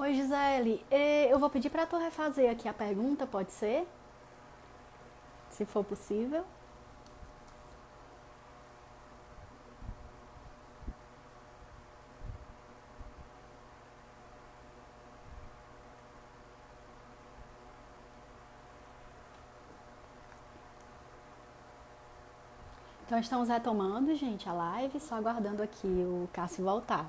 Oi, Gisele. Eu vou pedir para tu refazer aqui a pergunta, pode ser? Se for possível. Então, estamos retomando, gente, a live, só aguardando aqui o Cássio voltar.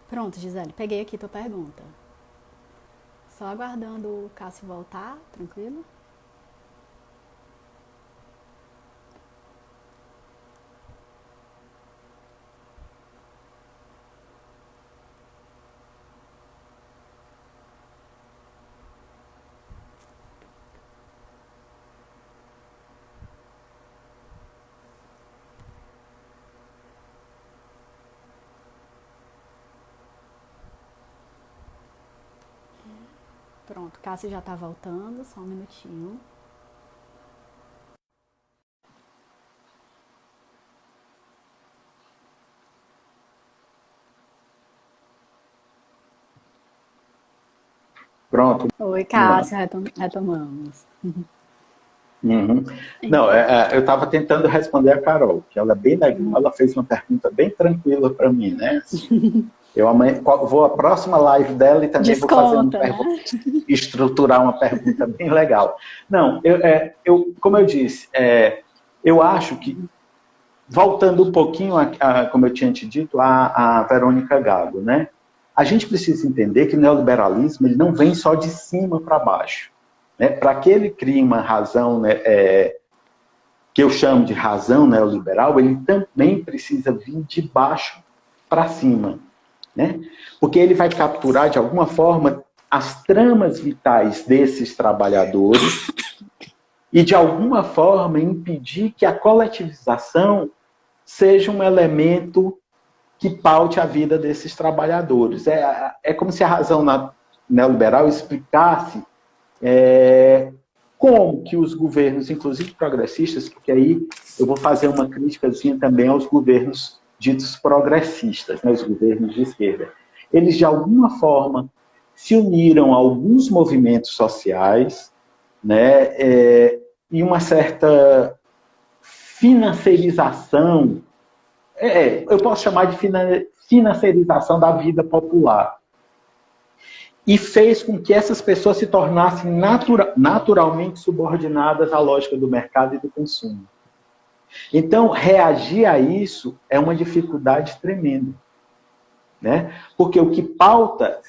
Pronto, Gisele, peguei aqui tua pergunta. Só aguardando o Cássio voltar, tranquilo? Pronto, Cássio já tá voltando, só um minutinho. Pronto. Oi, Cássio, retomamos. Uhum. Não, eu estava tentando responder a Carol, que ela é bem legal, ela fez uma pergunta bem tranquila para mim, né? Assim, eu amanhã vou à próxima live dela e também vou fazer uma Desconta, pergunta, né? estruturar uma pergunta bem legal. Não, como eu disse, eu acho que, voltando um pouquinho, como eu tinha te dito, a Verônica Gago, né? A gente precisa entender que o neoliberalismo ele não vem só de cima para baixo. Né? Para que ele crie uma razão, né, que eu chamo de razão neoliberal, ele também precisa vir de baixo para cima. Né? Porque ele vai capturar, de alguma forma, as tramas vitais desses trabalhadores e, de alguma forma, impedir que a coletivização seja um elemento que paute a vida desses trabalhadores. É como se a razão neoliberal explicasse como que os governos, inclusive progressistas, porque aí eu vou fazer uma críticazinha também aos governos ditos progressistas, né, os governos de esquerda. Eles, de alguma forma, se uniram a alguns movimentos sociais, né, e uma certa financiarização, eu posso chamar de financiarização da vida popular. E fez com que essas pessoas se tornassem naturalmente subordinadas à lógica do mercado e do consumo. Então, reagir a isso é uma dificuldade tremenda. Né? Porque o que pauta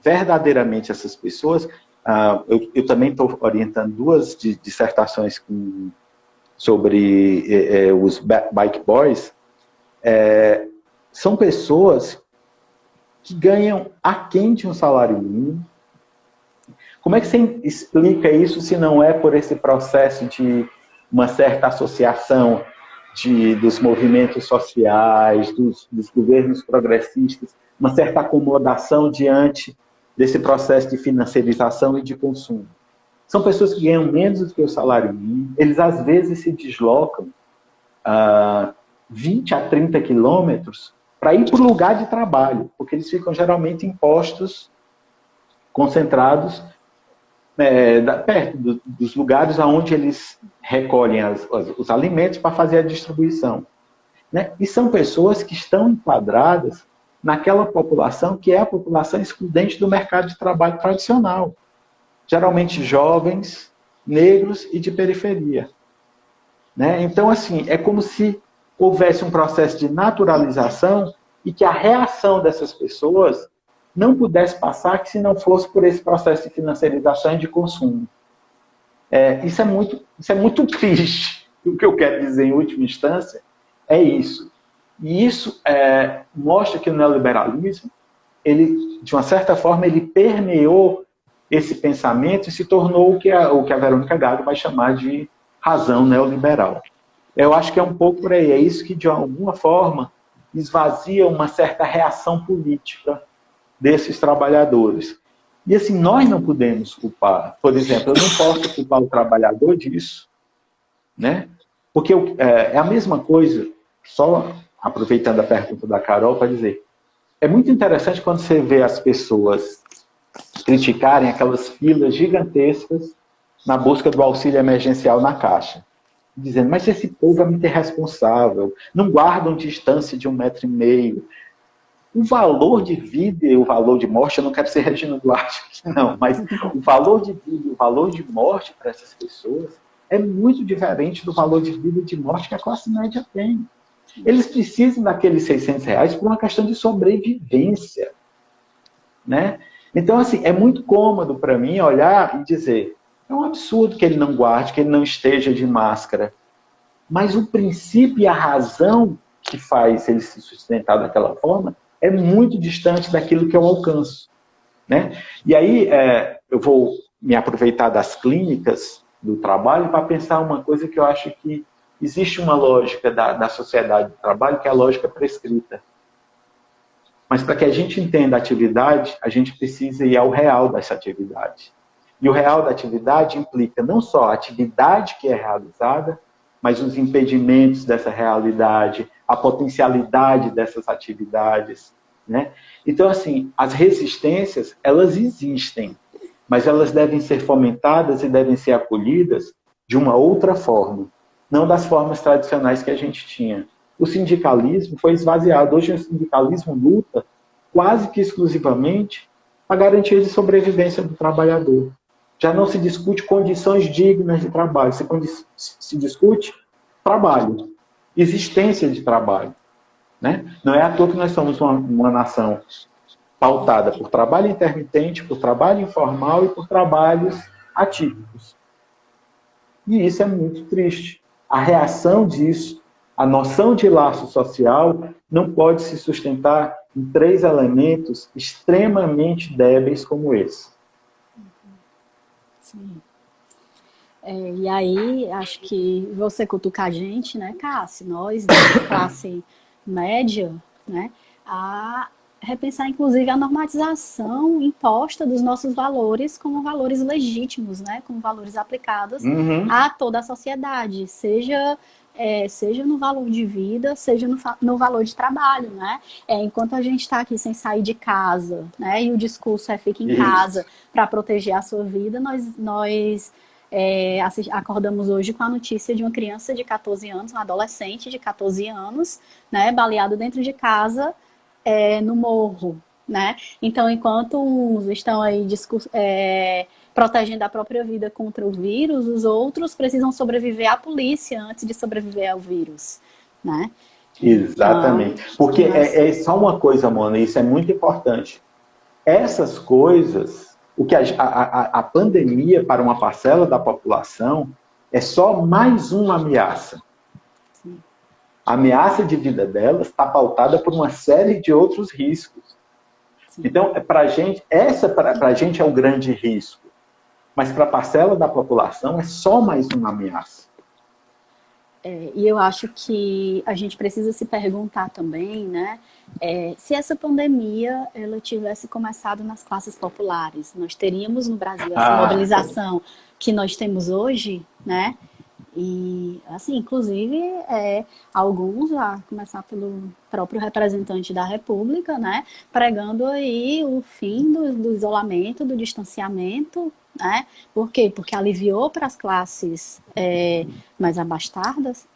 verdadeiramente essas pessoas... eu também estou orientando 2 dissertações sobre os bike boys. São pessoas que ganham aquém de um salário mínimo. Como é que você explica isso se não é por esse processo de uma certa associação dos movimentos sociais, dos governos progressistas, uma certa acomodação diante desse processo de financiarização e de consumo? São pessoas que ganham menos do que o salário mínimo, eles às vezes se deslocam 20 a 30 quilômetros para ir para o lugar de trabalho, porque eles ficam geralmente em postos concentrados perto dos lugares onde eles recolhem os alimentos para fazer a distribuição. Né? E são pessoas que estão enquadradas naquela população que é a população excludente do mercado de trabalho tradicional. Geralmente jovens, negros e de periferia. Né? Então, assim, é como se houvesse um processo de naturalização e que a reação dessas pessoas não pudesse passar que se não fosse por esse processo de financiarização e de consumo. Isso é muito triste. O que eu quero dizer, em última instância, é isso. E isso mostra que o neoliberalismo, ele, de uma certa forma, ele permeou esse pensamento e se tornou o que a Verônica Gago vai chamar de razão neoliberal. Eu acho que é um pouco por aí. É isso que, de alguma forma, esvazia uma certa reação política desses trabalhadores. E assim, nós não podemos culpar. Por exemplo, eu não posso culpar o trabalhador disso, né? Porque é a mesma coisa, só aproveitando a pergunta da Carol para dizer, é muito interessante quando você vê as pessoas criticarem aquelas filas gigantescas na busca do auxílio emergencial na Caixa. Dizendo, mas esse povo é muito irresponsável, não guardam distância de 1,5 metro. O valor de vida e o valor de morte, eu não quero ser Regina Duarte, não, mas o valor de vida e o valor de morte para essas pessoas é muito diferente do valor de vida e de morte que a classe média tem. Eles precisam daqueles R$600 por uma questão de sobrevivência, né? Então, assim, é muito cômodo para mim olhar e dizer, é um absurdo que ele não guarde, que ele não esteja de máscara. Mas o princípio e a razão que faz ele se sustentar daquela forma é muito distante daquilo que eu alcanço, né? E aí eu vou me aproveitar das clínicas do trabalho para pensar uma coisa que eu acho que existe uma lógica da sociedade do trabalho, que é a lógica prescrita. Mas para que a gente entenda a atividade, a gente precisa ir ao real dessa atividade. E o real da atividade implica não só a atividade que é realizada, mas os impedimentos dessa realidade, a potencialidade dessas atividades, né? Então, assim, as resistências, elas existem, mas elas devem ser fomentadas e devem ser acolhidas de uma outra forma, não das formas tradicionais que a gente tinha. O sindicalismo foi esvaziado. Hoje o sindicalismo luta quase que exclusivamente a garantia de sobrevivência do trabalhador. Já não se discute condições dignas de trabalho, se discute trabalho, existência de trabalho, né? Não é à toa que nós somos uma nação pautada por trabalho intermitente, por trabalho informal e por trabalhos atípicos. E isso é muito triste. A reação disso, a noção de laço social, não pode se sustentar em 3 elementos extremamente débeis como esse. Sim. E aí, acho que você cutuca a gente, né, Cássio, nós da classe média, né, a repensar, inclusive, a normatização imposta dos nossos valores como valores legítimos, né, como valores aplicados a toda a sociedade, seja no valor de vida, seja no valor de trabalho, né? Enquanto a gente está aqui sem sair de casa, né, e o discurso é fique em casa para proteger a sua vida, nós acordamos hoje com a notícia de uma criança de 14 anos, um adolescente de 14 anos, né, baleado dentro de casa, no morro, né? Então, enquanto uns estão aí protegendo a própria vida contra o vírus, os outros precisam sobreviver à polícia antes de sobreviver ao vírus, né? Exatamente. Porque é só uma coisa, Mona, isso é muito importante. Essas coisas, o que a pandemia para uma parcela da população é só mais uma ameaça. Sim. A ameaça de vida delas está pautada por uma série de outros riscos. Sim. Então, para a gente é um grande risco. Mas para a parcela da população é só mais uma ameaça. E eu acho que a gente precisa se perguntar também, né, se essa pandemia ela tivesse começado nas classes populares, nós teríamos no Brasil essa mobilização que nós temos hoje, né? E, assim, inclusive, alguns, a começar pelo próprio representante da República, né, pregando aí o fim do isolamento, do distanciamento, né? Por quê? Porque aliviou para as classes mais abastadas,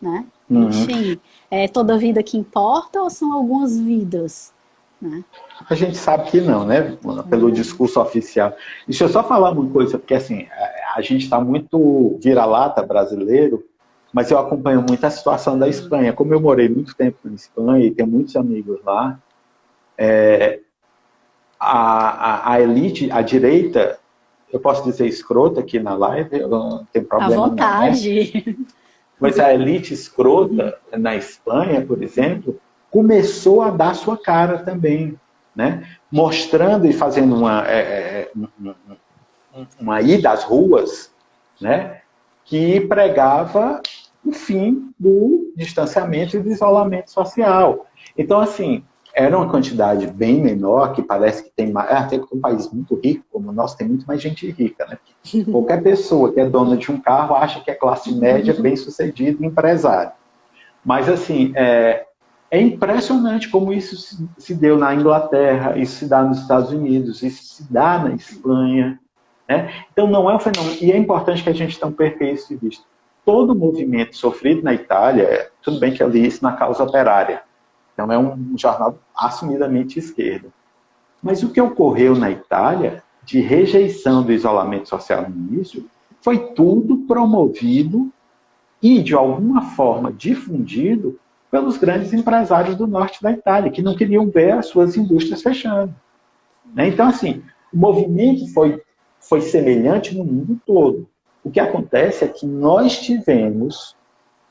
né? Enfim, toda vida que importa ou são algumas vidas, né? A gente sabe que não, né? Pelo discurso oficial. Deixa eu só falar uma coisa, porque assim, a gente está muito vira-lata brasileiro, mas eu acompanho muito a situação da Espanha. Como eu morei muito tempo na Espanha e tenho muitos amigos lá, a elite, a direita, eu posso dizer escrota aqui na live, eu não tenho problema. À vontade. Não, né? Mas a elite escrota, na Espanha, por exemplo, começou a dar sua cara também, né? Mostrando e fazendo uma ida às ruas, né? Que pregava o fim do distanciamento e do isolamento social. Então, assim, era uma quantidade bem menor, que parece que tem mais... Até porque um país muito rico, como o nosso, tem muito mais gente rica, né? Qualquer pessoa que é dona de um carro acha que é classe média, bem-sucedido, empresário. Mas, assim, é impressionante como isso se deu na Inglaterra, isso se dá nos Estados Unidos, isso se dá na Espanha, né? Então, não é um fenômeno... E é importante que a gente não perca isso de vista. Todo o movimento sofrido na Itália, tudo bem que eu li isso na Causa Operária, então é um jornal assumidamente esquerdo. Mas o que ocorreu na Itália, de rejeição do isolamento social no início, foi tudo promovido e, de alguma forma, difundido pelos grandes empresários do norte da Itália, que não queriam ver as suas indústrias fechando. Então, assim, o movimento foi semelhante no mundo todo. O que acontece é que nós tivemos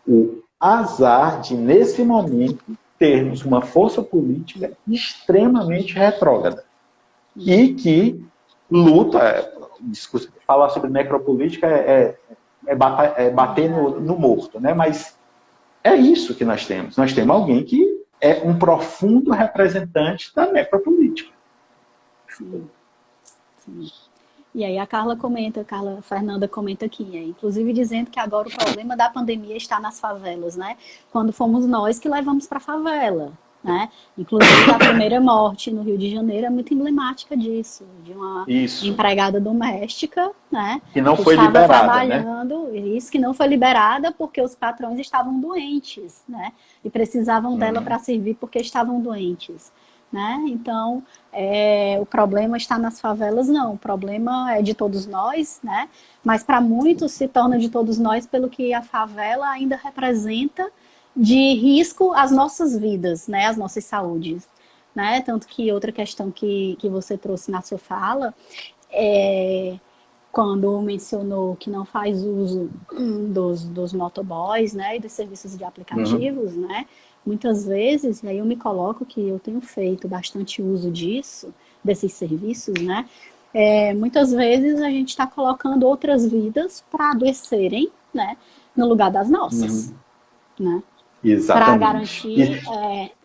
o azar de, nesse momento, termos uma força política extremamente retrógrada e que luta, falar sobre necropolítica é bater no morto, né? Mas é isso que nós temos. Nós temos alguém que é um profundo representante da necropolítica. Sim. Sim. E aí a Carla Fernanda comenta aqui, inclusive dizendo que agora o problema da pandemia está nas favelas, né? Quando fomos nós que levamos para a favela, né? Inclusive a primeira morte no Rio de Janeiro é muito emblemática disso, de uma empregada doméstica, né? Que não foi liberada, trabalhando, né? Isso, que não foi liberada porque os patrões estavam doentes, né? E precisavam dela para servir porque estavam doentes. Né? Então, o problema está nas favelas, não. O problema é de todos nós, né? Mas para muitos se torna de todos nós pelo que a favela ainda representa de risco às nossas vidas, né? Às nossas saúdes. Né? Tanto que outra questão que você trouxe na sua fala quando mencionou que não faz uso dos motoboys, né? E dos serviços de aplicativos, né? Muitas vezes, e aí eu me coloco que eu tenho feito bastante uso desses serviços, né? Muitas vezes a gente está colocando outras vidas para adoecerem, né? No lugar das nossas, né? Exatamente.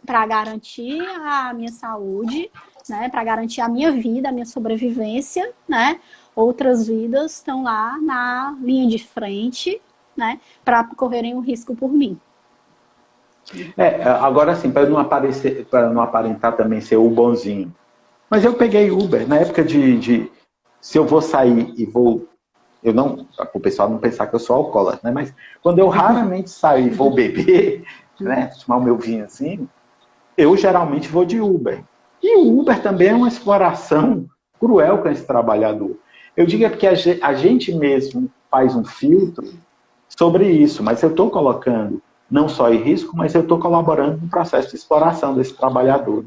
Para garantir a minha saúde, né? Para garantir a minha vida, a minha sobrevivência, né? Outras vidas estão lá na linha de frente, né? Para correrem o risco por mim. Agora sim, para não aparentar também ser o bonzinho. Mas eu peguei Uber na época se eu vou sair e vou, o pessoal não pensar que eu sou alcoólatra, né? Mas quando eu raramente saio e vou beber, né, tomar o meu vinhozinho, eu geralmente vou de Uber. E o Uber também é uma exploração cruel com esse trabalhador. Eu digo porque a gente mesmo faz um filtro sobre isso, mas eu estou colocando não só em risco, mas eu estou colaborando no processo de exploração desse trabalhador.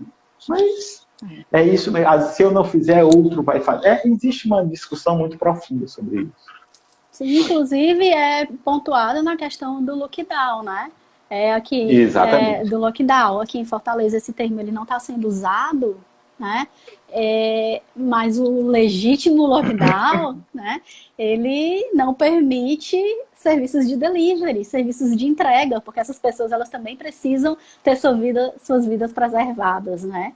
Mas é isso mesmo. Se eu não fizer, outro vai fazer. Existe uma discussão muito profunda sobre isso. Sim, inclusive é pontuada na questão do lockdown, né? Do lockdown. Aqui em Fortaleza esse termo ele não está sendo usado, né? Mas o legítimo lockdown, né? Ele não permite serviços de delivery, serviços de entrega, porque essas pessoas elas também precisam ter suas vidas preservadas, né?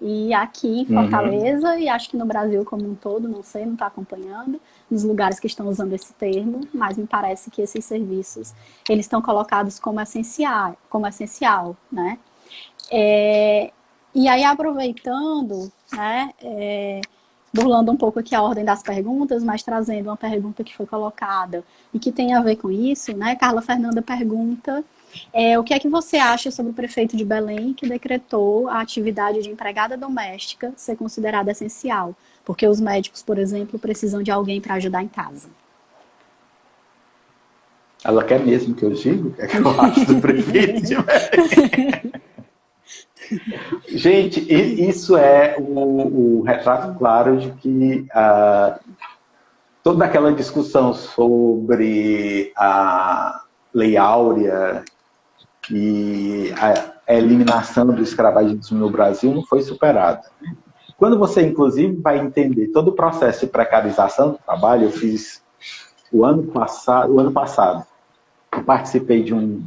E aqui em Fortaleza, e acho que no Brasil como um todo, não sei, não está acompanhando, nos lugares que estão usando esse termo, mas me parece que esses serviços, eles estão colocados como essencial, né? E aí, aproveitando, né, burlando um pouco aqui a ordem das perguntas, mas trazendo uma pergunta que foi colocada e que tem a ver com isso, né? Carla Fernanda pergunta o que é que você acha sobre o prefeito de Belém que decretou a atividade de empregada doméstica ser considerada essencial, porque os médicos, por exemplo, precisam de alguém para ajudar em casa. Ela quer mesmo que eu diga o que é que eu acho do prefeito de Belém. Gente, isso é o retrato claro de que toda aquela discussão sobre Lei Áurea e a eliminação do escravagismo no Brasil não foi superada. Quando você, inclusive, vai entender todo o processo de precarização do trabalho, eu fiz o ano passado, eu participei de um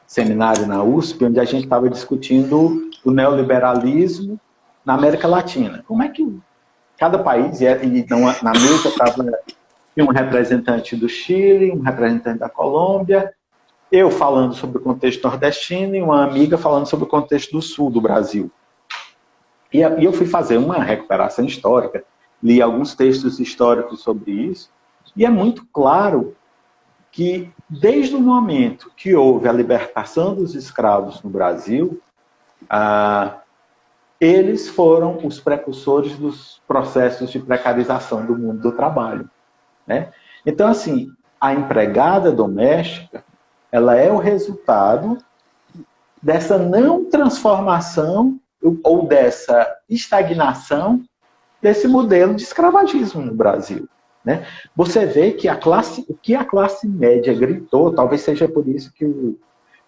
seminário na USP, onde a gente estava discutindo o neoliberalismo na América Latina. Como é que cada país, na mesa tinha um representante do Chile, um representante da Colômbia, eu falando sobre o contexto nordestino e uma amiga falando sobre o contexto do sul do Brasil. E eu fui fazer uma recuperação histórica, li alguns textos históricos sobre isso, e é muito claro que, desde o momento que houve a libertação dos escravos no Brasil, eles foram os precursores dos processos de precarização do mundo do trabalho, né? Então, assim, a empregada doméstica, ela é o resultado dessa não transformação ou dessa estagnação desse modelo de escravagismo no Brasil, né? Você vê que o que a classe média gritou, talvez seja por isso que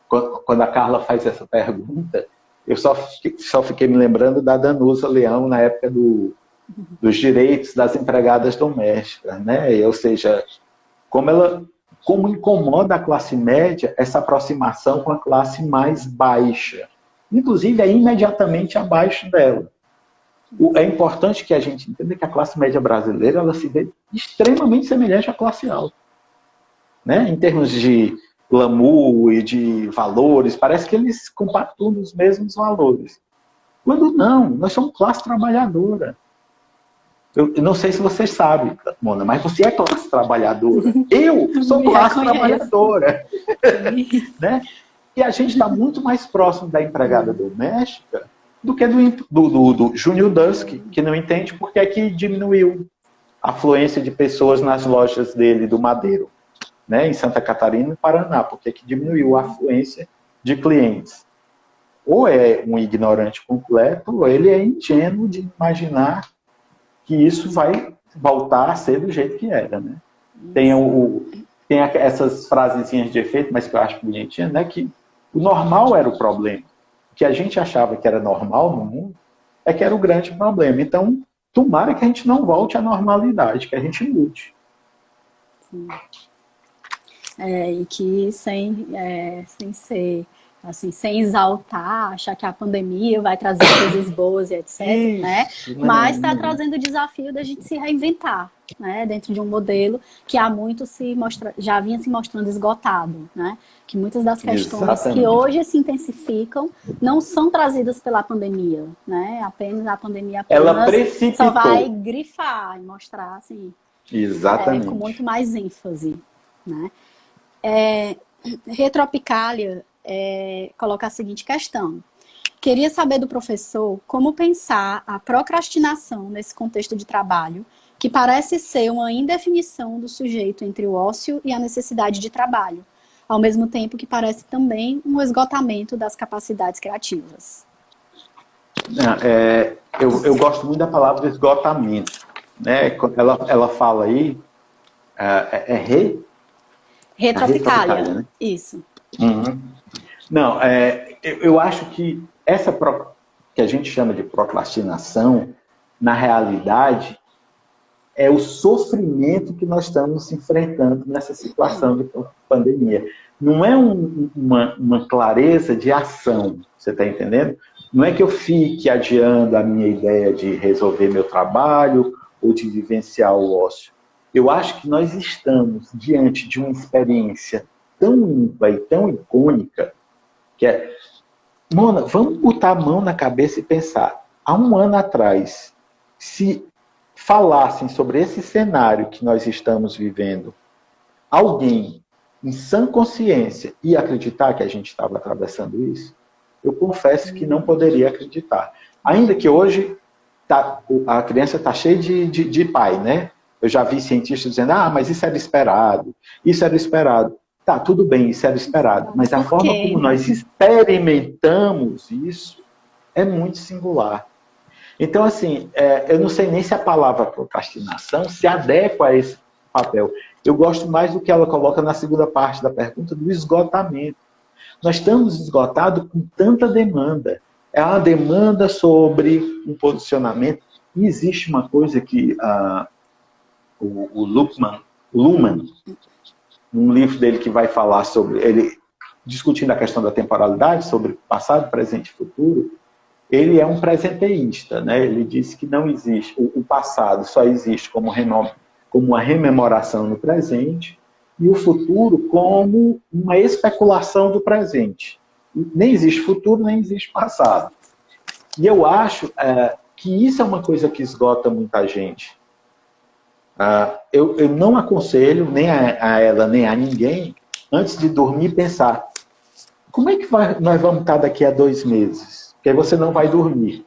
quando a Carla faz essa pergunta, eu só fiquei me lembrando da Danusa Leão na época dos direitos das empregadas domésticas, né? Ou seja, como incomoda a classe média essa aproximação com a classe mais baixa. Inclusive, é imediatamente abaixo dela. É importante que a gente entenda que a classe média brasileira ela se vê extremamente semelhante à classe alta, né? Em termos de glamour e de valores, parece que eles compactuam os mesmos valores. Quando não, nós somos classe trabalhadora. Eu não sei se você sabe, Mona, mas você é classe trabalhadora. Eu sou classe trabalhadora. Né? E a gente está muito mais próximo da empregada doméstica do que do Júnior Dusk, que não entende porque é que diminuiu a afluência de pessoas nas lojas dele do Madeiro, né, em Santa Catarina e Paraná, porque é que diminuiu a afluência de clientes. Ou é um ignorante completo, ou ele é ingênuo de imaginar que isso vai voltar a ser do jeito que era, né? Tem essas frasezinhas de efeito, mas que eu acho bonitinha, né? Que o normal era o problema. O que a gente achava que era normal no mundo é que era o grande problema. Então, tomara que a gente não volte à normalidade, que a gente mude. Sim. E que sem ser... assim, sem exaltar, achar que a pandemia vai trazer coisas boas e etc, isso, né? Mas está trazendo o desafio da gente se reinventar, né? Dentro de um modelo que há muito já vinha se mostrando esgotado, né? Que muitas das questões Exatamente. Que hoje se intensificam não são trazidas pela pandemia, né? Apenas a pandemia só vai grifar e mostrar, assim, Exatamente. Com muito mais ênfase, né? Retropicália coloca a seguinte questão. Queria saber do professor como pensar a procrastinação nesse contexto de trabalho, que parece ser uma indefinição do sujeito entre o ócio e a necessidade de trabalho, ao mesmo tempo que parece também um esgotamento das capacidades criativas. Eu gosto muito da palavra esgotamento, né? Quando ela fala aí, retropicália, né? Isso. Uhum. Não, eu acho que essa que a gente chama de procrastinação, na realidade, é o sofrimento que nós estamos enfrentando nessa situação de pandemia. Não é uma clareza de ação, você está entendendo? Não é que eu fique adiando a minha ideia de resolver meu trabalho ou de vivenciar o ócio. Eu acho que nós estamos diante de uma experiência tão ímpar e tão icônica, que Mona, vamos botar a mão na cabeça e pensar. Há um ano atrás, se falassem sobre esse cenário que nós estamos vivendo, alguém em sã consciência ia acreditar que a gente estava atravessando isso? Eu confesso que não poderia acreditar. Ainda que hoje a criança está cheia de pai, né? Eu já vi cientistas dizendo, mas isso era esperado, isso era esperado. Tá, tudo bem, isso era esperado, mas a forma como nós experimentamos isso é muito singular. Então, assim, eu não sei nem se a palavra procrastinação se adequa a esse papel. Eu gosto mais do que ela coloca na segunda parte da pergunta, do esgotamento. Nós estamos esgotados com tanta demanda. É uma demanda sobre um posicionamento. E existe uma coisa que o Luhmann, num livro dele que vai falar sobre, ele discutindo a questão da temporalidade, sobre passado, presente e futuro, ele é um presenteísta, né? Ele diz que não existe, o passado só existe como uma rememoração no presente, e o futuro como uma especulação do presente. Nem existe futuro, nem existe passado. E eu acho que isso é uma coisa que esgota muita gente. Eu não aconselho, nem a ela, nem a ninguém, antes de dormir, pensar: como é que nós vamos estar daqui a 2 meses? Porque aí você não vai dormir.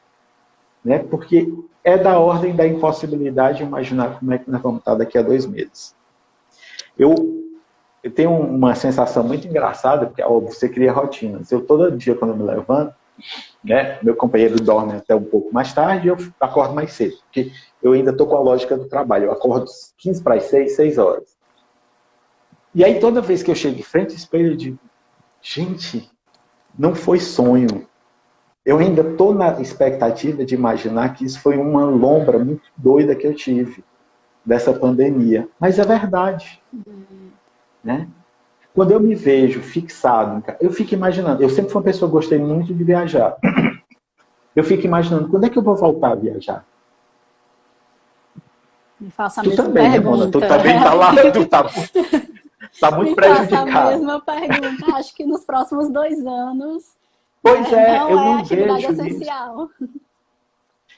Né? Porque é da ordem da impossibilidade de imaginar como é que nós vamos estar daqui a 2 meses. Eu tenho uma sensação muito engraçada, porque você cria rotinas. todo dia, quando eu me levanto, né, meu companheiro dorme até um pouco mais tarde e eu acordo mais cedo, porque eu ainda estou com a lógica do trabalho. Eu acordo 15 para as 6, 6 horas. E aí, toda vez que eu chego em frente ao espelho, eu digo: gente, não foi sonho. Eu ainda estou na expectativa de imaginar que isso foi uma lombra muito doida que eu tive dessa pandemia. Mas é verdade. Né? Quando eu me vejo fixado, eu fico imaginando. Eu sempre fui uma pessoa que gostei muito de viajar. Eu fico imaginando, quando é que eu vou voltar a viajar? Me faça a Tu mesma também, pergunta. né, Mona? Tu também tá lá, tu tá muito Me prejudicado. faça a mesma pergunta. Acho que nos próximos 2 anos Pois não eu é não atividade vejo essencial.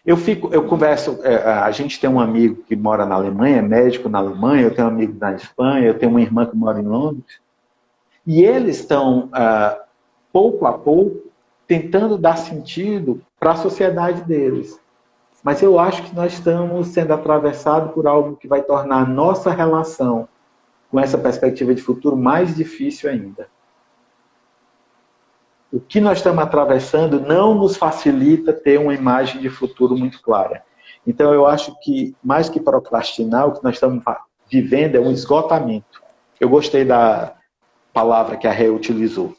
Eu converso, a gente tem um amigo que mora na Alemanha, é médico na Alemanha, eu tenho um amigo na Espanha, eu tenho uma irmã que mora em Londres, e eles estão, pouco a pouco, tentando dar sentido para a sociedade deles. Mas eu acho que nós estamos sendo atravessados por algo que vai tornar a nossa relação com essa perspectiva de futuro mais difícil ainda. O que nós estamos atravessando não nos facilita ter uma imagem de futuro muito clara. Então, eu acho que, mais que procrastinar, o que nós estamos vivendo é um esgotamento. Eu gostei da palavra que a Rê utilizou.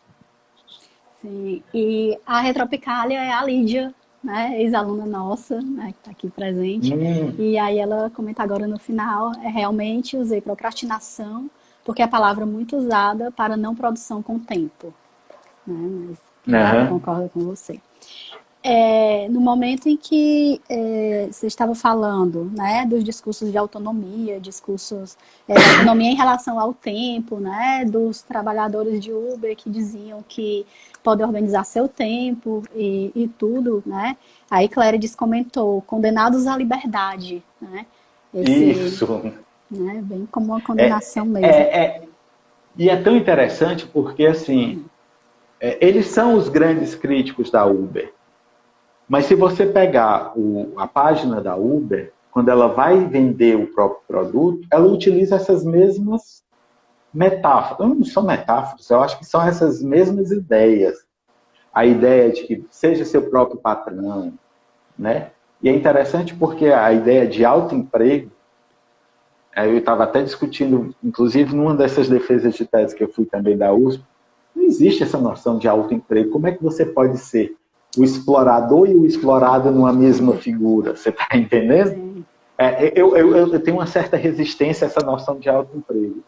Sim, e a Retropicália é a Lídia, né, ex-aluna nossa, né, que está aqui presente. E aí ela comenta agora no final, realmente usei procrastinação, porque é a palavra muito usada para não produção com tempo. Né, mas eu concordo com você. No momento em que você estava falando, né, dos discursos de autonomia, discursos de autonomia em relação ao tempo, né, dos trabalhadores de Uber que diziam que podem organizar seu tempo e tudo, né? Aí Clérides comentou, condenados à liberdade, né? Isso. Né, bem como uma condenação mesmo. E é tão interessante porque, assim, eles são os grandes críticos da Uber. Mas se você pegar a página da Uber, quando ela vai vender o próprio produto, ela utiliza essas mesmas metáforas. Não são metáforas, eu acho que são essas mesmas ideias. A ideia de que seja seu próprio patrão, né? E é interessante porque a ideia de autoemprego, eu estava até discutindo, inclusive numa dessas defesas de tese que eu fui também da USP, não existe essa noção de autoemprego. Como é que você pode ser o explorador e o explorado numa mesma figura? Você está entendendo? Eu tenho uma certa resistência a essa noção de autoemprego.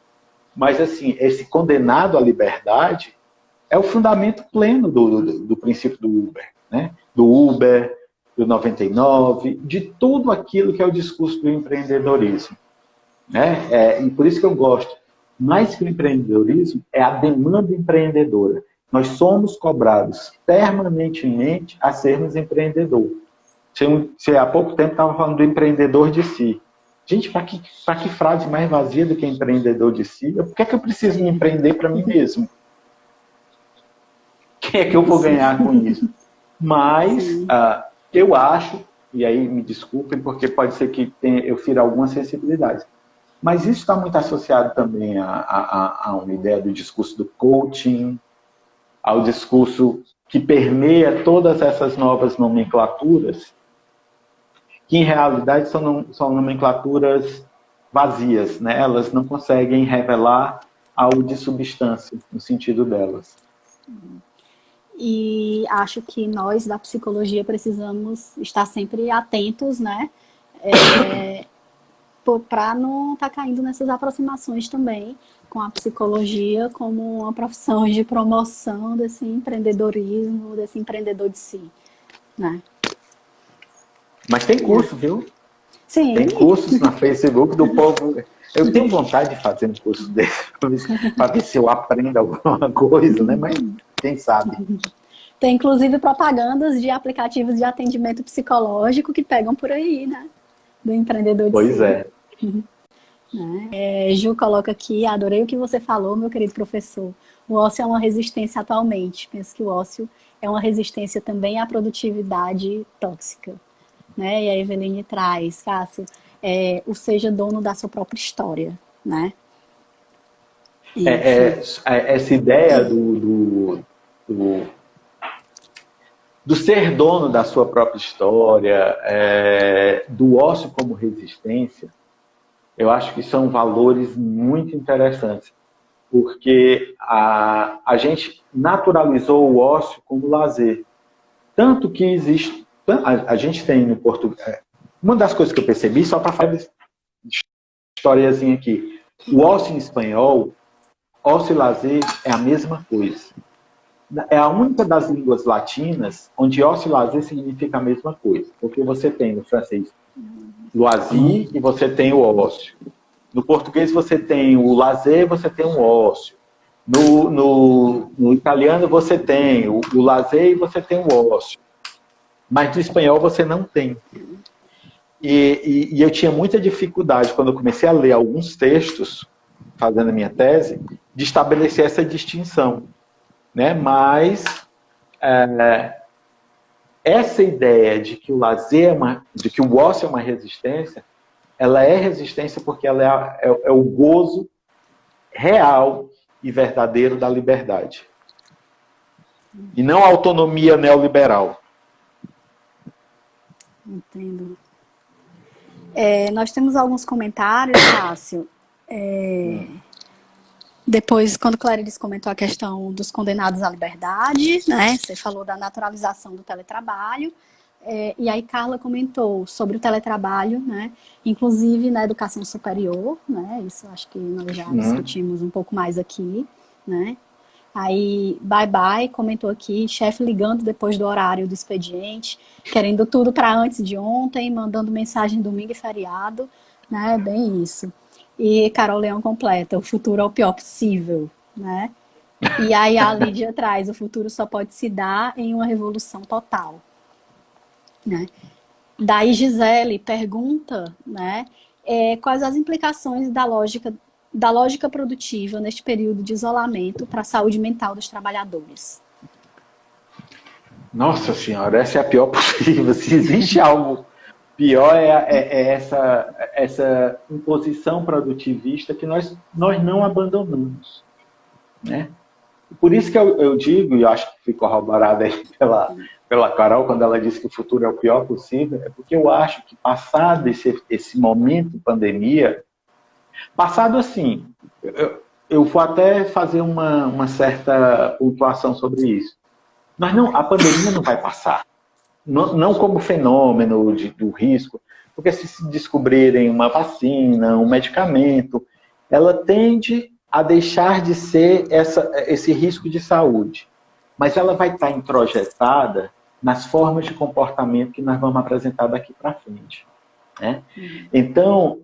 Mas, assim, esse condenado à liberdade é o fundamento pleno do princípio do Uber. Né? Do Uber, do 99, de tudo aquilo que é o discurso do empreendedorismo. Né? E por isso que eu gosto. Mais que o empreendedorismo, é a demanda empreendedora. Nós somos cobrados permanentemente a sermos empreendedor. Você há pouco tempo estava falando do empreendedor de si. Gente, para que frase mais vazia do que empreendedor de si? Por que eu preciso me empreender para mim mesmo? Quem é que eu vou ganhar com isso? Mas eu acho, e aí me desculpem, porque pode ser que eu fira alguma sensibilidade, mas isso está muito associado também a uma ideia do discurso do coaching, ao discurso que permeia todas essas novas nomenclaturas, que em realidade são nomenclaturas vazias, né? Elas não conseguem revelar algo de substância no sentido delas. E acho que nós da psicologia precisamos estar sempre atentos, né? Para não estar caindo nessas aproximações também com a psicologia como uma profissão de promoção desse empreendedorismo, desse empreendedor de si, né? Mas tem curso, viu? Sim. Tem cursos na Facebook do povo. Eu tenho vontade de fazer um curso desse, para ver se eu aprendo alguma coisa, né? Mas quem sabe. Tem inclusive propagandas de aplicativos de atendimento psicológico que pegam por aí, né? Do empreendedor de Pois si. é. Ju coloca aqui, adorei o que você falou, meu querido professor. O ócio é uma resistência atualmente. Penso que o ócio é uma resistência também à produtividade tóxica. Né? E a Eveline traz, Cássio, o seja dono da sua própria história, né? Essa ideia do ser dono da sua própria história, do ócio como resistência, eu acho que são valores muito interessantes, porque a gente naturalizou o ócio como lazer. Tanto que existe... A gente tem no português... Uma das coisas que eu percebi, só para fazer historiazinha aqui, o ócio em espanhol, ócio e lazer é a mesma coisa. É a única das línguas latinas onde ócio e lazer significa a mesma coisa. Porque você tem no francês loisir e você tem o ócio. No português você tem o lazer e você tem o ócio. No italiano você tem o lazer e você tem o ócio. Mas no espanhol você não tem. E eu tinha muita dificuldade, quando eu comecei a ler alguns textos, fazendo a minha tese, de estabelecer essa distinção. Né? Mas essa ideia de que o lazer de que o ócio é uma resistência, ela é resistência porque ela é o gozo real e verdadeiro da liberdade. E não a autonomia neoliberal. Entendo. Nós temos alguns comentários, Cássio. Depois, quando Clarice comentou a questão dos condenados à liberdade, né? Você falou da naturalização do teletrabalho. E aí Carla comentou sobre o teletrabalho, né? Inclusive na educação superior, né? Isso acho que nós já discutimos um pouco mais aqui, né? Aí Bye comentou aqui, chefe ligando depois do horário do expediente, querendo tudo para antes de ontem, mandando mensagem domingo e feriado, né? Bem isso. E Carol Leão completa, o futuro é o pior possível, né? E aí a Lídia traz, o futuro só pode se dar em uma revolução total, né? Daí Gisele pergunta, né, quais as implicações da lógica produtiva neste período de isolamento para a saúde mental dos trabalhadores. Nossa Senhora, essa é a pior possível. Se existe algo pior, é essa imposição produtivista que nós não abandonamos. Né? Por isso que eu digo, e eu acho que ficou corroborado aí pela Carol, quando ela disse que o futuro é o pior possível, é porque eu acho que passado esse momento pandemia, passado assim, eu vou até fazer uma certa pontuação sobre isso. A pandemia não vai passar. Não como fenômeno do risco, porque se descobrirem uma vacina, um medicamento, ela tende a deixar de ser esse risco de saúde. Mas ela vai estar introjetada nas formas de comportamento que nós vamos apresentar daqui para frente. Né? Então,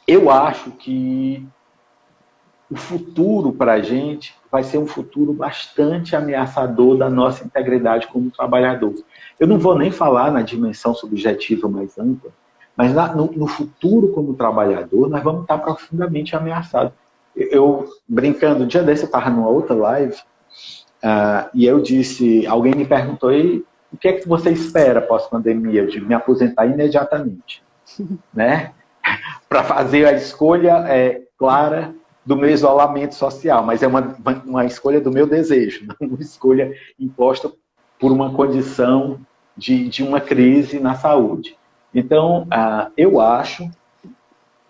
eu acho que o futuro para a gente vai ser um futuro bastante ameaçador da nossa integridade como trabalhador. Eu não vou nem falar na dimensão subjetiva mais ampla, mas no futuro como trabalhador, nós vamos estar profundamente ameaçados. Eu, brincando, um dia desse eu estava numa outra live, e eu disse, alguém me perguntou, o que é que você espera pós-pandemia? Eu digo, me aposentar imediatamente. Né? Para fazer a escolha clara do meu isolamento social, mas é uma escolha do meu desejo, não uma escolha imposta por uma condição de uma crise na saúde. Então, eu acho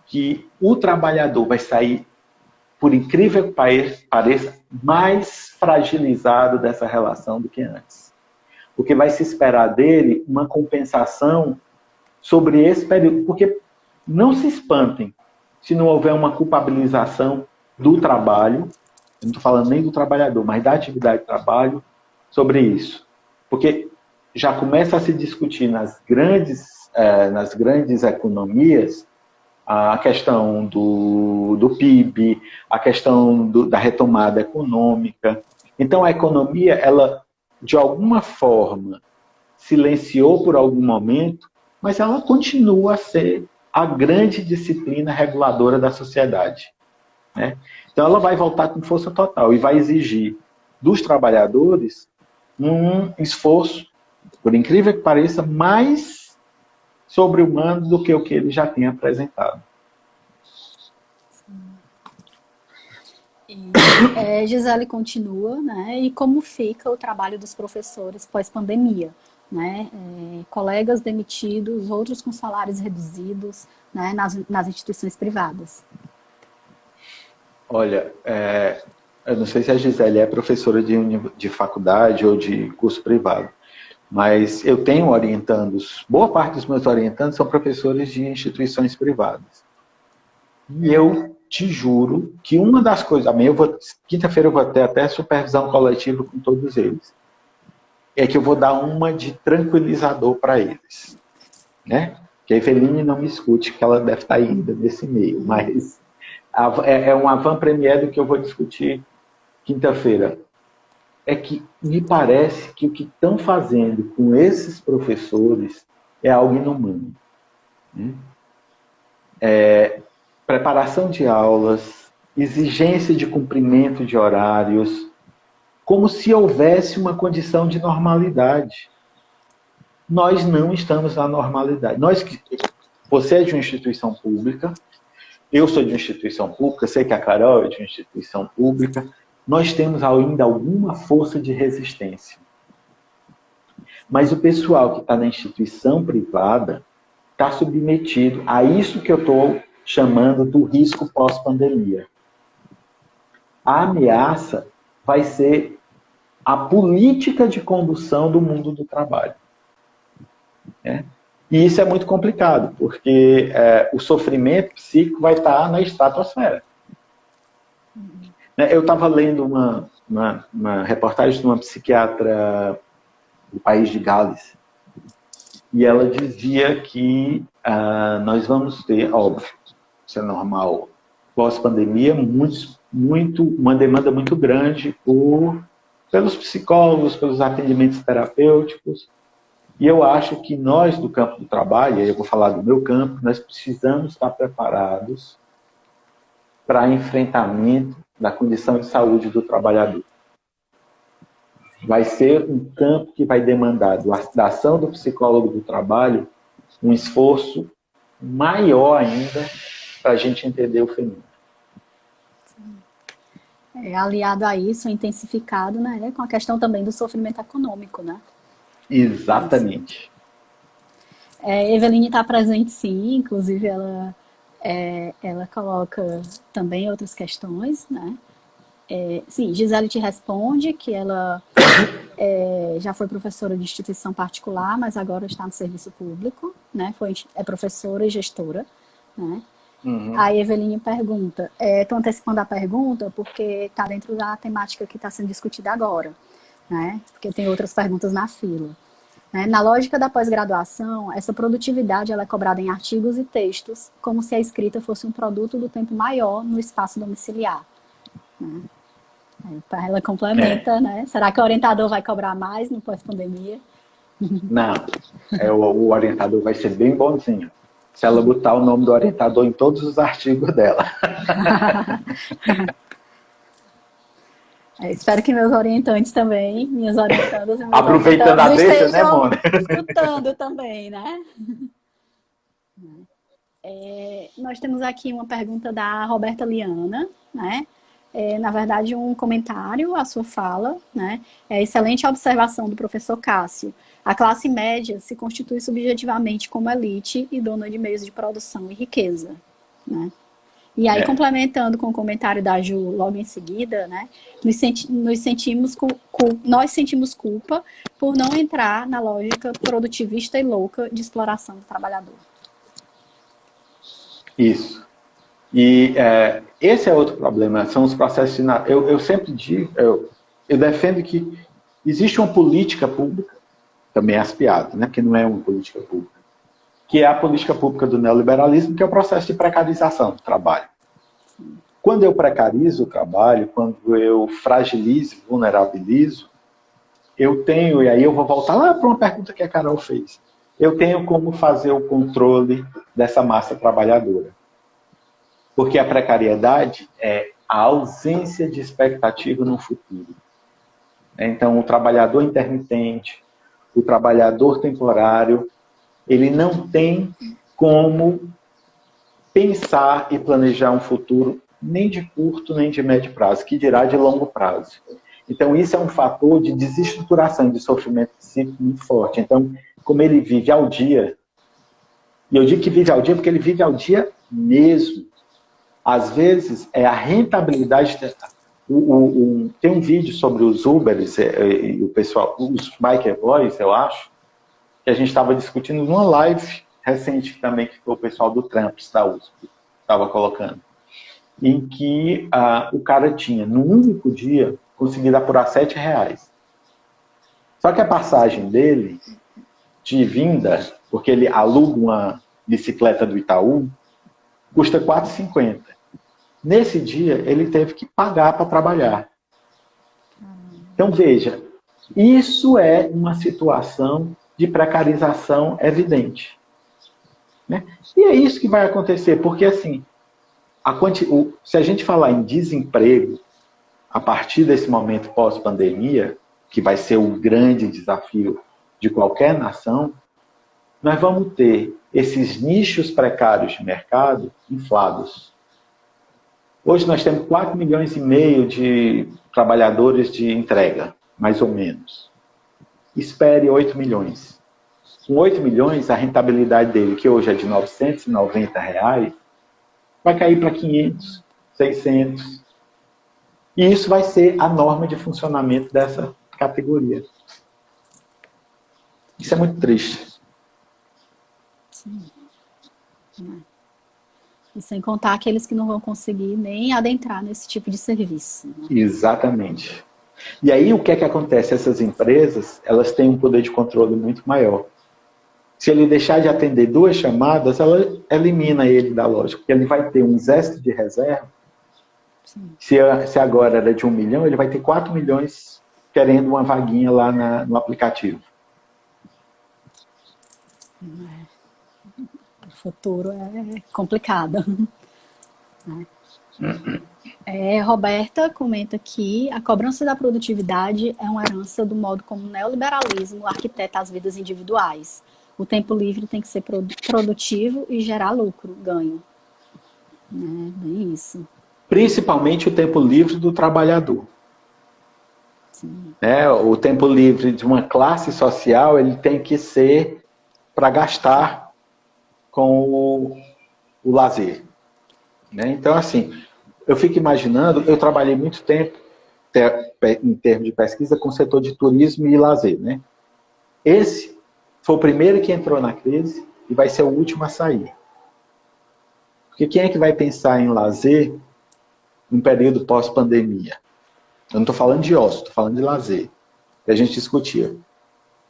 que o trabalhador vai sair, por incrível que pareça, mais fragilizado dessa relação do que antes. Porque vai se esperar dele uma compensação sobre esse período. Porque não se espantem se não houver uma culpabilização do trabalho, eu não estou falando nem do trabalhador, mas da atividade de trabalho, sobre isso. Porque já começa a se discutir nas grandes economias a questão do PIB, a questão da retomada econômica. Então, a economia, ela, de alguma forma, silenciou por algum momento, mas ela continua a ser a grande disciplina reguladora da sociedade, né? Então, ela vai voltar com força total e vai exigir dos trabalhadores um esforço, por incrível que pareça, mais sobre-humano do que o que ele já tinha apresentado. Gisele continua, né? E como fica o trabalho dos professores pós-pandemia? Né? Colegas demitidos, outros com salários reduzidos, né? nas instituições privadas. Olha, eu não sei se a Gisele é professora de faculdade ou de curso privado, mas eu tenho orientandos, boa parte dos meus orientandos são professores de instituições privadas. E eu te juro que uma das coisas, quinta-feira eu vou ter até supervisão coletiva com todos eles, é que eu vou dar uma de tranquilizador para eles, né? Que a Eveline não me escute, que ela deve estar ainda nesse meio, mas é um avant-première do que eu vou discutir quinta-feira. É que me parece que o que estão fazendo com esses professores é algo inumano, né? Preparação de aulas, exigência de cumprimento de horários, como se houvesse uma condição de normalidade. Nós não estamos na normalidade. Você é de uma instituição pública, eu sou de uma instituição pública, sei que a Carol é de uma instituição pública, nós temos ainda alguma força de resistência. Mas o pessoal que está na instituição privada está submetido a isso que eu estou chamando do risco pós-pandemia. A ameaça vai ser a política de condução do mundo do trabalho, né? E isso é muito complicado, porque o sofrimento psíquico vai estar na estratosfera. Eu estava lendo uma reportagem de uma psiquiatra do país de Gales, e ela dizia que nós vamos ter, óbvio, isso é normal, pós-pandemia, uma demanda muito grande pelos psicólogos, pelos atendimentos terapêuticos. E eu acho que nós, do campo do trabalho, e eu vou falar do meu campo, nós precisamos estar preparados para enfrentamento da condição de saúde do trabalhador. Vai ser um campo que vai demandar da ação do psicólogo do trabalho um esforço maior ainda para a gente entender o fenômeno. Aliado a isso, intensificado, né, com a questão também do sofrimento econômico, né? Exatamente. Eveline está presente, sim, inclusive ela coloca também outras questões, né? Sim, Gisele te responde que ela já foi professora de instituição particular, mas agora está no serviço público, né? É professora e gestora, né? Uhum. A Eveline pergunta, estou antecipando a pergunta porque está dentro da temática que está sendo discutida agora, né? Porque tem outras perguntas na fila. Né? Na lógica da pós-graduação, essa produtividade ela é cobrada em artigos e textos, como se a escrita fosse um produto do tempo maior no espaço domiciliar. Né? Ela complementa, né? Será que o orientador vai cobrar mais no pós-pandemia? Não, o orientador vai ser bem bonzinho. Se ela botar o nome do orientador em todos os artigos dela. Espero que meus orientantes também, minhas orientandas... Aproveitando a deixa, né, Mônica? Escutando também, né? Nós temos aqui uma pergunta da Roberta Liana, né? Na verdade, um comentário à sua fala, né? Excelente observação do professor Cássio. A classe média se constitui subjetivamente como elite e dona de meios de produção e riqueza. né? E aí, complementando com o comentário da Ju logo em seguida, né, nós sentimos culpa por não entrar na lógica produtivista e louca de exploração do trabalhador. Isso. E esse é outro problema, são os processos de... Eu sempre digo, eu defendo que existe uma política pública, também as piadas, né, que não é uma política pública, que é a política pública do neoliberalismo, que é o processo de precarização do trabalho. Quando eu precarizo o trabalho, quando eu fragilizo, vulnerabilizo, eu tenho, e aí eu vou voltar lá para uma pergunta que a Carol fez, eu tenho como fazer o controle dessa massa trabalhadora. Porque a precariedade é a ausência de expectativa no futuro. Então, o trabalhador intermitente, o trabalhador temporário, ele não tem como pensar e planejar um futuro nem de curto, nem de médio prazo, que dirá de longo prazo. Então, isso é um fator de desestruturação, de sofrimento psíquico muito forte. Então, como ele vive ao dia, e eu digo que vive ao dia porque ele vive ao dia mesmo. Às vezes, é a rentabilidade... Tem um vídeo sobre os Ubers e o pessoal, os Biker Boys, eu acho, que a gente estava discutindo numa live recente também, que foi o pessoal do Tramps da USP estava colocando, em que o cara tinha, no único dia, conseguido apurar R$7. Só que a passagem dele, de vinda, porque ele aluga uma bicicleta do Itaú, custa R$4,50. Nesse dia, ele teve que pagar para trabalhar. Então, veja, isso é uma situação de precarização evidente. Né? E é isso que vai acontecer, porque assim, se a gente falar em desemprego, a partir desse momento pós-pandemia, que vai ser o grande desafio de qualquer nação, nós vamos ter esses nichos precários de mercado inflados. Hoje nós temos 4,5 milhões de trabalhadores de entrega, mais ou menos. Espere 8 milhões. Com 8 milhões, a rentabilidade dele, que hoje é de R$990, vai cair para 500, 600. E isso vai ser a norma de funcionamento dessa categoria. Isso é muito triste. Sim. E sem contar aqueles que não vão conseguir nem adentrar nesse tipo de serviço. Né? Exatamente. E aí o que é que acontece? Essas empresas, elas têm um poder de controle muito maior. Se ele deixar de atender 2 chamadas, ela elimina ele da loja, porque ele vai ter um exército de reserva. Se agora era de 1 milhão, ele vai ter 4 milhões querendo uma vaguinha lá no aplicativo. O futuro é complicado. Roberta comenta aqui, a cobrança da produtividade é uma herança do modo como o neoliberalismo arquiteta as vidas individuais. O tempo livre tem que ser produtivo e gerar lucro, ganho. Bem isso. Principalmente o tempo livre do trabalhador. Sim. O tempo livre de uma classe social, ele tem que ser para gastar com o lazer. Então, assim, eu fico imaginando, eu trabalhei muito tempo em termos de pesquisa com o setor de turismo e lazer. Esse foi o primeiro que entrou na crise e vai ser o último a sair. Porque quem é que vai pensar em lazer num período pós-pandemia? Eu não estou falando de ócio, estou falando de lazer. Que a gente discutia.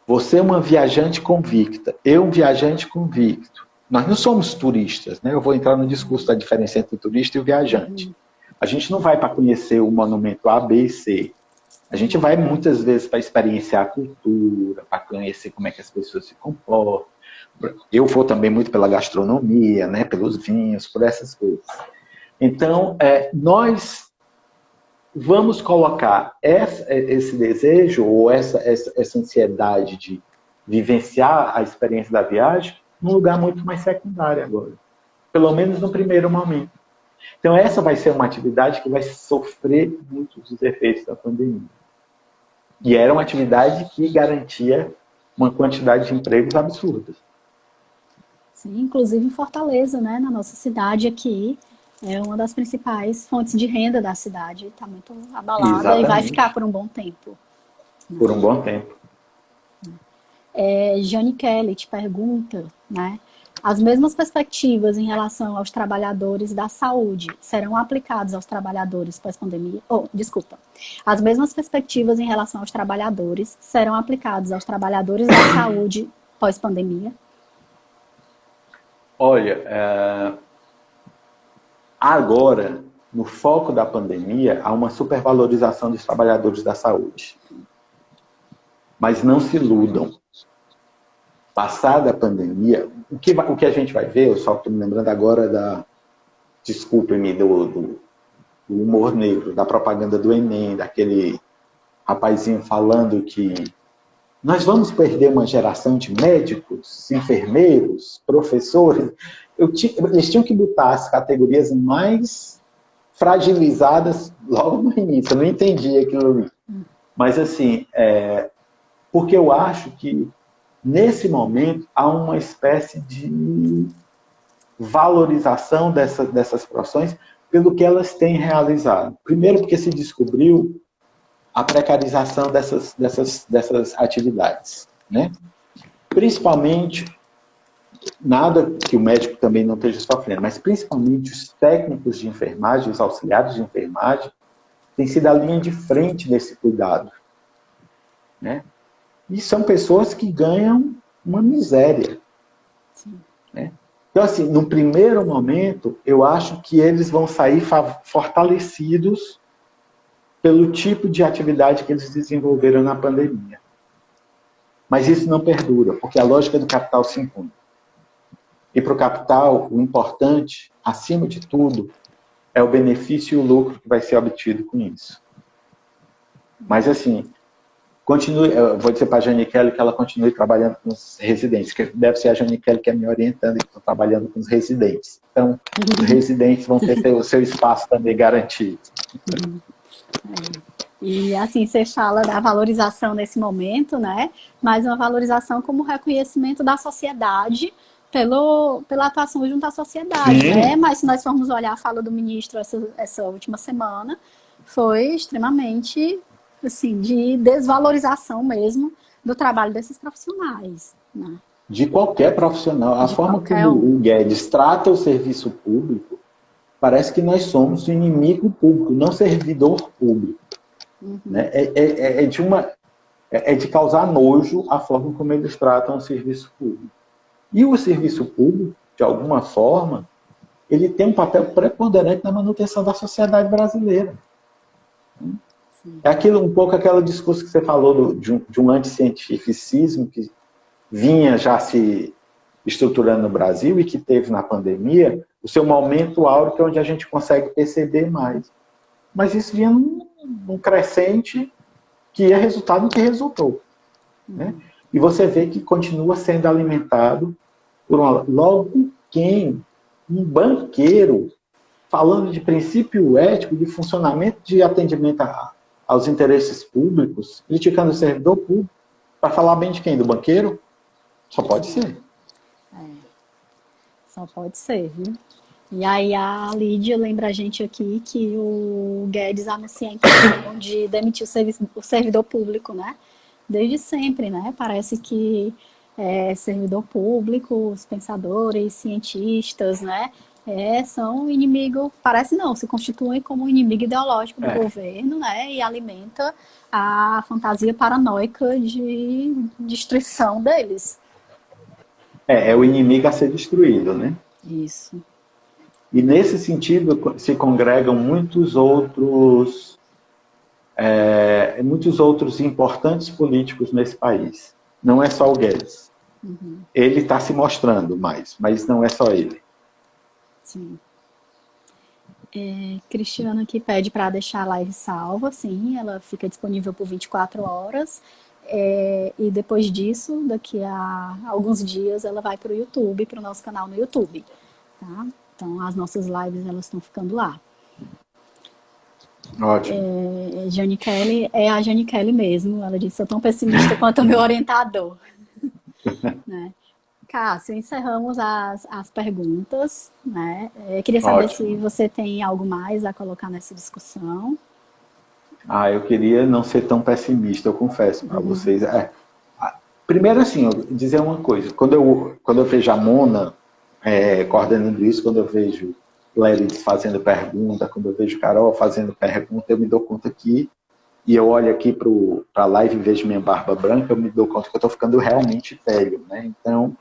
Você é uma viajante convicta, eu um viajante convicto. Nós não somos turistas, Eu vou entrar no discurso da diferença entre o turista e o viajante. A gente não vai para conhecer o monumento A, B e C. A gente vai muitas vezes para experienciar a cultura, para conhecer como é que as pessoas se comportam. Eu vou também muito pela gastronomia, pelos vinhos, por essas coisas. Então, nós vamos colocar esse desejo ou essa ansiedade de vivenciar a experiência da viagem num lugar muito mais secundário agora. Pelo menos no primeiro momento. Então, essa vai ser uma atividade que vai sofrer muito dos efeitos da pandemia. E era uma atividade que garantia uma quantidade de empregos absurdas. Sim, inclusive em Fortaleza, né? Na nossa cidade aqui, é uma das principais fontes de renda da cidade. Está muito abalada e vai ficar Exatamente, por um bom tempo. por um bom tempo. Jane Kelly te pergunta, né? As mesmas perspectivas em relação aos trabalhadores da saúde serão aplicadas aos trabalhadores pós-pandemia? Desculpa. As mesmas perspectivas em relação aos trabalhadores serão aplicadas aos trabalhadores da saúde pós-pandemia? Olha, agora, no foco da pandemia, há uma supervalorização dos trabalhadores da saúde. Mas não se iludam. Passada a pandemia, o que a gente vai ver, eu só estou me lembrando agora desculpe-me, do humor negro, da propaganda do Enem, daquele rapazinho falando que nós vamos perder uma geração de médicos, enfermeiros, professores. Eles tinham que botar as categorias mais fragilizadas logo no início. Eu não entendi aquilo ali. Mas, assim, porque eu acho que, nesse momento, há uma espécie de valorização dessas profissões pelo que elas têm realizado. Primeiro, porque se descobriu a precarização dessas atividades, né? Principalmente, nada que o médico também não esteja sofrendo, mas principalmente os técnicos de enfermagem, os auxiliares de enfermagem, têm sido a linha de frente nesse cuidado, né? E são pessoas que ganham uma miséria, né? Então, assim, no primeiro momento, eu acho que eles vão sair fortalecidos pelo tipo de atividade que eles desenvolveram na pandemia. Mas isso não perdura, porque a lógica do capital se impõe. E para o capital, o importante, acima de tudo, é o benefício e o lucro que vai ser obtido com isso. Mas, assim, continue, eu vou dizer para a Jane Kelly que ela continue trabalhando com os residentes, que deve ser a Jane Kelly que é me orientando e que está trabalhando com os residentes. Então, os residentes vão ter o seu espaço também garantido. E assim, você fala da valorização nesse momento, né? Mas uma valorização como reconhecimento da sociedade pela atuação junto à sociedade, Sim. né? Mas se nós formos olhar a fala do ministro essa última semana, foi extremamente, assim, de desvalorização mesmo do trabalho desses profissionais, né? De qualquer profissional. A forma como o Guedes trata o serviço público, parece que nós somos o inimigo público, não servidor público. Né? É de causar nojo a forma como eles tratam o serviço público. E o serviço público, de alguma forma, ele tem um papel preponderante na manutenção da sociedade brasileira. Sim. É um pouco aquele discurso que você falou de um anticientificismo que vinha já se estruturando no Brasil e que teve na pandemia o seu momento áureo, que é onde a gente consegue perceber mais. Mas isso vinha num crescente que é resultado do que resultou. Né? E você vê que continua sendo alimentado por logo quem? Um banqueiro, falando de princípio ético, de funcionamento de atendimento aos interesses públicos, criticando o servidor público, para falar bem de quem? Do banqueiro? Só pode ser. Só pode ser, viu? E aí a Lídia lembra a gente aqui que o Guedes anuncia a intenção de demitir o servidor público, né? Desde sempre, né? Parece que servidor público, os pensadores, cientistas, né? São inimigo, parece não, se constituem como inimigo ideológico do governo, né? E alimenta a fantasia paranoica de destruição deles. É o inimigo a ser destruído, né? Isso. E nesse sentido se congregam muitos outros importantes políticos nesse país. Não é só o Guedes. Uhum. Ele está se mostrando mais, mas não é só ele. Sim. Cristiano aqui pede para deixar a live salva, sim, ela fica disponível por 24 horas. E depois disso, daqui a alguns dias, ela vai para o YouTube, para o nosso canal no YouTube. Tá? Então, as nossas lives, elas estão ficando lá. Ótimo. Jane Kelly é a Jane Kelly mesmo. Ela disse, sou tão pessimista quanto o meu orientador. Né? Cássio, encerramos as perguntas, né? Eu queria saber se Ótimo. você tem algo mais a colocar nessa discussão. Eu queria não ser tão pessimista, eu confesso para vocês. Primeiro, assim, eu dizer uma coisa. Quando eu vejo a Mona coordenando isso, quando eu vejo Leris fazendo pergunta, quando eu vejo Carol fazendo pergunta, eu me dou conta que, e eu olho aqui para a live e vejo minha barba branca, eu me dou conta que eu estou ficando realmente velho, né? Então,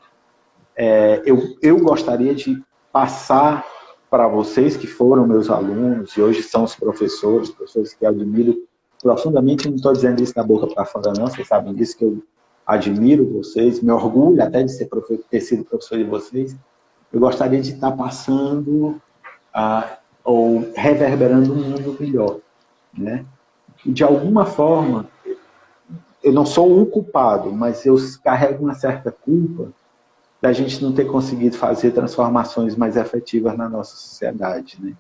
eu gostaria de passar para vocês que foram meus alunos e hoje são os professores que eu admiro profundamente, não estou dizendo isso da boca para fora não, vocês sabem disso, que eu admiro vocês, me orgulho até de ter sido professor de vocês. Eu gostaria de estar passando ou reverberando um mundo melhor, né? E de alguma forma, eu não sou o culpado, mas eu carrego uma certa culpa da gente não ter conseguido fazer transformações mais efetivas na nossa sociedade, né?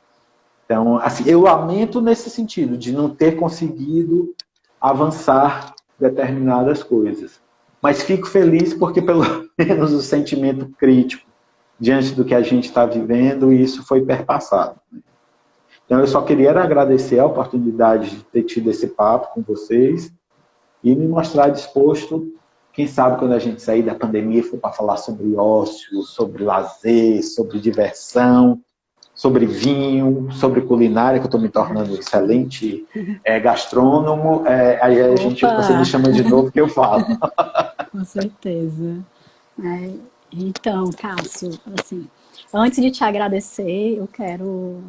Então, assim, eu lamento nesse sentido, de não ter conseguido avançar determinadas coisas. Mas fico feliz porque, pelo menos, o sentimento crítico diante do que a gente está vivendo, isso foi perpassado. Então, eu só queria agradecer a oportunidade de ter tido esse papo com vocês e me mostrar disposto, quem sabe quando a gente sair da pandemia, for para falar sobre ócio, sobre lazer, sobre diversão, sobre vinho, sobre culinária, que eu estou me tornando um excelente gastrônomo, aí você me Opa, chama de novo que eu falo. com certeza. Então, Cássio, assim, antes de te agradecer, eu quero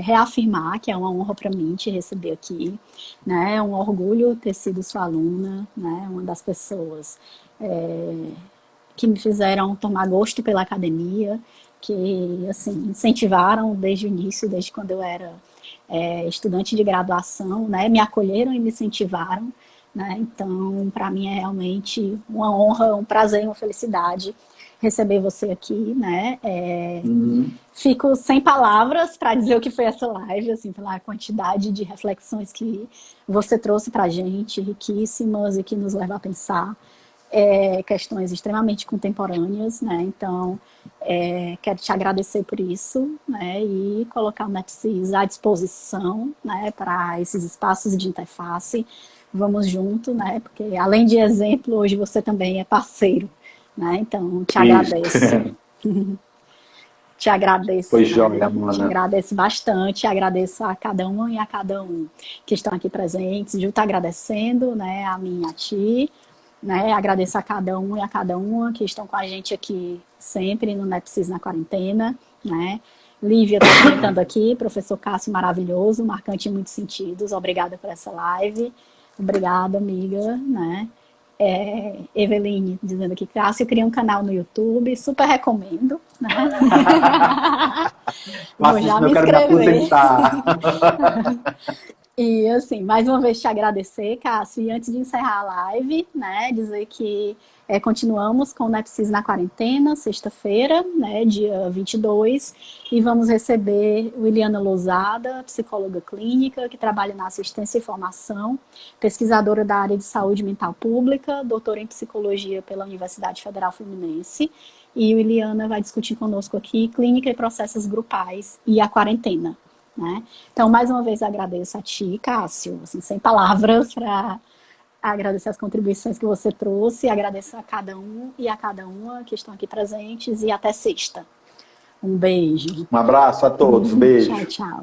reafirmar que é uma honra para mim te receber aqui, né? É um orgulho ter sido sua aluna, né? Uma das pessoas que me fizeram tomar gosto pela academia, que assim incentivaram desde o início, desde quando eu era estudante de graduação, né? Me acolheram e me incentivaram, né? Então, para mim é realmente uma honra, um prazer, uma felicidade receber você aqui, né? Fico sem palavras para dizer o que foi essa live, assim, pela quantidade de reflexões que você trouxe para a gente, riquíssimas e que nos levam a pensar questões extremamente contemporâneas, né? Então, quero te agradecer por isso, né? E colocar o NEPSIS à disposição, né? Para esses espaços de interface. Vamos junto, né? Porque além de exemplo, hoje você também é parceiro, né? Então, te Isso. agradeço. Te agradeço, Pois né? joia, Te Mona. agradeço bastante, agradeço a cada uma e a cada um que estão aqui presentes. Ju está agradecendo, né? A mim e a ti, né? Agradeço a cada um e a cada uma que estão com a gente aqui sempre no NEPSIS na quarentena, né? Lívia está comentando aqui, professor Cássio maravilhoso, marcante em muitos sentidos. Obrigada por essa live. Obrigada, amiga, né? Eveline dizendo que Cássio cria um canal no YouTube, super recomendo, né? Vou Faça isso, já eu me quero me inscrever. aposentar. E assim, mais uma vez te agradecer, Cássio, e antes de encerrar a live, né, dizer que continuamos com o NEPSIS na quarentena, sexta-feira, né, dia 22, e vamos receber Williana Lousada, psicóloga clínica, que trabalha na assistência e formação, pesquisadora da área de saúde mental pública, doutora em psicologia pela Universidade Federal Fluminense, e Williana vai discutir conosco aqui clínica e processos grupais e a quarentena. Né? Então, mais uma vez, agradeço a ti, Cássio, assim, sem palavras para agradecer as contribuições que você trouxe, agradeço a cada um e a cada uma que estão aqui presentes e até sexta. Um beijo. Um abraço a todos, Tchau, beijo. tchau.